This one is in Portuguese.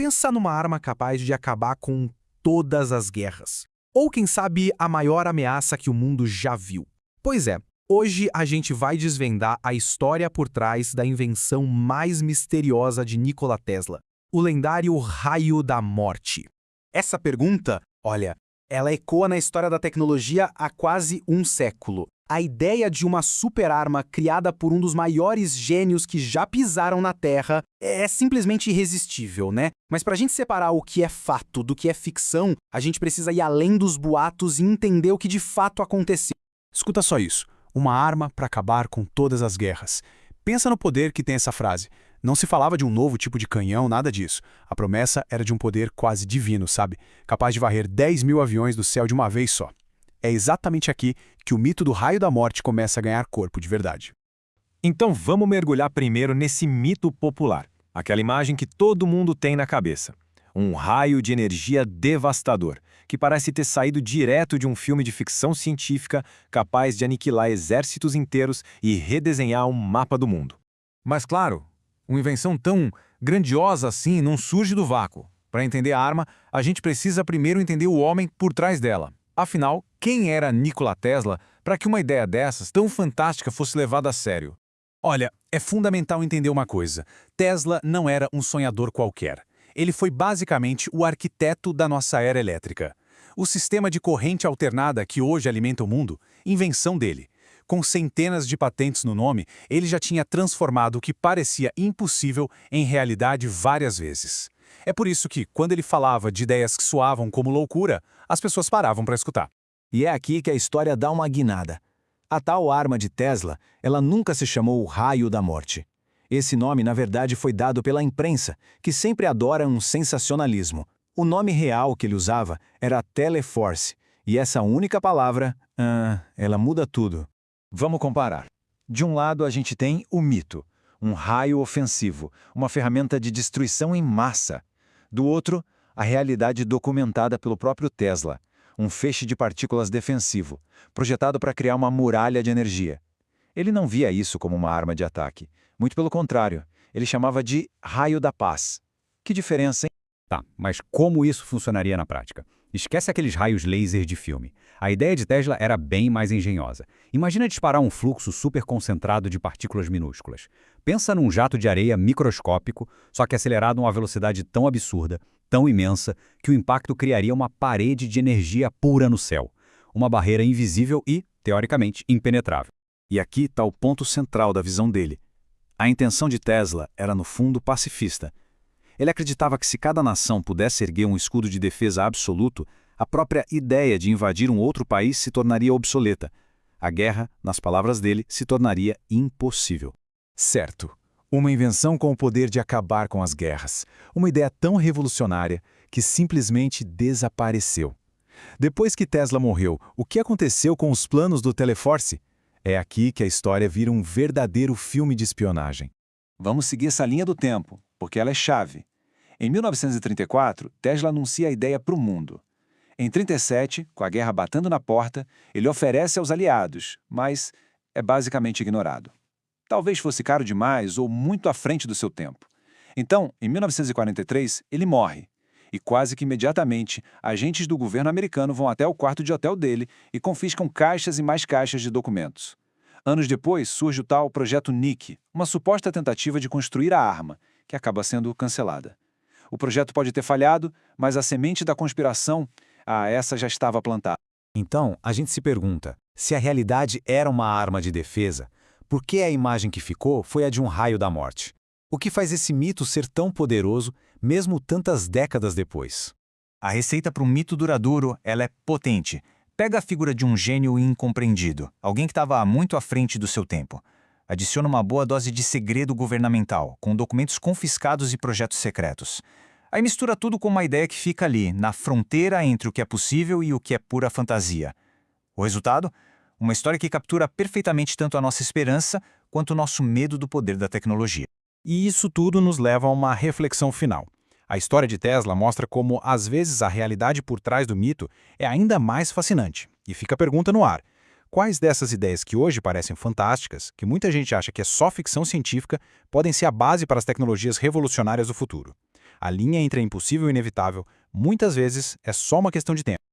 Pensa numa arma capaz de acabar com todas as guerras. Ou, quem sabe, a maior ameaça que o mundo já viu. Pois é, hoje a gente vai desvendar a história por trás da invenção mais misteriosa de Nikola Tesla, o lendário raio da morte. Essa pergunta, olha, ela ecoa na história da tecnologia há quase um século. A ideia de uma super-arma criada por um dos maiores gênios que já pisaram na Terra é simplesmente irresistível, né? Mas para a gente separar o que é fato do que é ficção, a gente precisa ir além dos boatos e entender o que de fato aconteceu. Escuta só isso. Uma arma para acabar com todas as guerras. Pensa no poder que tem essa frase. Não se falava de um novo tipo de canhão, nada disso. A promessa era de um poder quase divino, sabe? Capaz de varrer 10.000 aviões do céu de uma vez só. É exatamente aqui que o mito do raio da morte começa a ganhar corpo de verdade. Então vamos mergulhar primeiro nesse mito popular. Aquela imagem que todo mundo tem na cabeça. Um raio de energia devastador, que parece ter saído direto de um filme de ficção científica capaz de aniquilar exércitos inteiros e redesenhar um mapa do mundo. Mas claro, uma invenção tão grandiosa assim não surge do vácuo. Para entender a arma, a gente precisa primeiro entender o homem por trás dela. Afinal, quem era Nikola Tesla para que uma ideia dessas tão fantástica fosse levada a sério? Olha, é fundamental entender uma coisa. Tesla não era um sonhador qualquer. Ele foi basicamente o arquiteto da nossa era elétrica. O sistema de corrente alternada que hoje alimenta o mundo, invenção dele. Com centenas de patentes no nome, ele já tinha transformado o que parecia impossível em realidade várias vezes. É por isso que, quando ele falava de ideias que soavam como loucura, as pessoas paravam para escutar. E é aqui que a história dá uma guinada. A tal arma de Tesla, ela nunca se chamou o raio da morte. Esse nome, na verdade, foi dado pela imprensa, que sempre adora um sensacionalismo. O nome real que ele usava era Teleforce, e essa única palavra, ela muda tudo. Vamos comparar. De um lado, a gente tem o mito, um raio ofensivo, uma ferramenta de destruição em massa. Do outro, a realidade documentada pelo próprio Tesla, um feixe de partículas defensivo, projetado para criar uma muralha de energia. Ele não via isso como uma arma de ataque. Muito pelo contrário, ele chamava de raio da paz. Que diferença, hein? Tá, mas como isso funcionaria na prática? Esquece aqueles raios laser de filme. A ideia de Tesla era bem mais engenhosa. Imagina disparar um fluxo super concentrado de partículas minúsculas. Pensa num jato de areia microscópico, só que acelerado a uma velocidade tão absurda, tão imensa, que o impacto criaria uma parede de energia pura no céu. Uma barreira invisível e, teoricamente, impenetrável. E aqui está o ponto central da visão dele. A intenção de Tesla era, no fundo, pacifista. Ele acreditava que se cada nação pudesse erguer um escudo de defesa absoluto, a própria ideia de invadir um outro país se tornaria obsoleta. A guerra, nas palavras dele, se tornaria impossível. Certo. Uma invenção com o poder de acabar com as guerras. Uma ideia tão revolucionária que simplesmente desapareceu. Depois que Tesla morreu, o que aconteceu com os planos do Teleforce? É aqui que a história vira um verdadeiro filme de espionagem. Vamos seguir essa linha do tempo, porque ela é chave. Em 1934, Tesla anuncia a ideia para o mundo. Em 1937, com a guerra batendo na porta, ele oferece aos aliados, mas é basicamente ignorado. Talvez fosse caro demais ou muito à frente do seu tempo. Então, em 1943, ele morre. E quase que imediatamente, agentes do governo americano vão até o quarto de hotel dele e confiscam caixas e mais caixas de documentos. Anos depois, surge o tal Projeto Nick, uma suposta tentativa de construir a arma, que acaba sendo cancelada. O projeto pode ter falhado, mas a semente da conspiração, essa já estava plantada. Então, a gente se pergunta, se a realidade era uma arma de defesa, por que a imagem que ficou foi a de um raio da morte? O que faz esse mito ser tão poderoso, mesmo tantas décadas depois? A receita para um mito duradouro, ela é potente. Pega a figura de um gênio incompreendido, alguém que estava muito à frente do seu tempo. Adiciona uma boa dose de segredo governamental, com documentos confiscados e projetos secretos. Aí mistura tudo com uma ideia que fica ali, na fronteira entre o que é possível e o que é pura fantasia. O resultado? Uma história que captura perfeitamente tanto a nossa esperança quanto o nosso medo do poder da tecnologia. E isso tudo nos leva a uma reflexão final. A história de Tesla mostra como, às vezes, a realidade por trás do mito é ainda mais fascinante. E fica a pergunta no ar. Quais dessas ideias que hoje parecem fantásticas, que muita gente acha que é só ficção científica, podem ser a base para as tecnologias revolucionárias do futuro? A linha entre impossível e inevitável, muitas vezes, é só uma questão de tempo.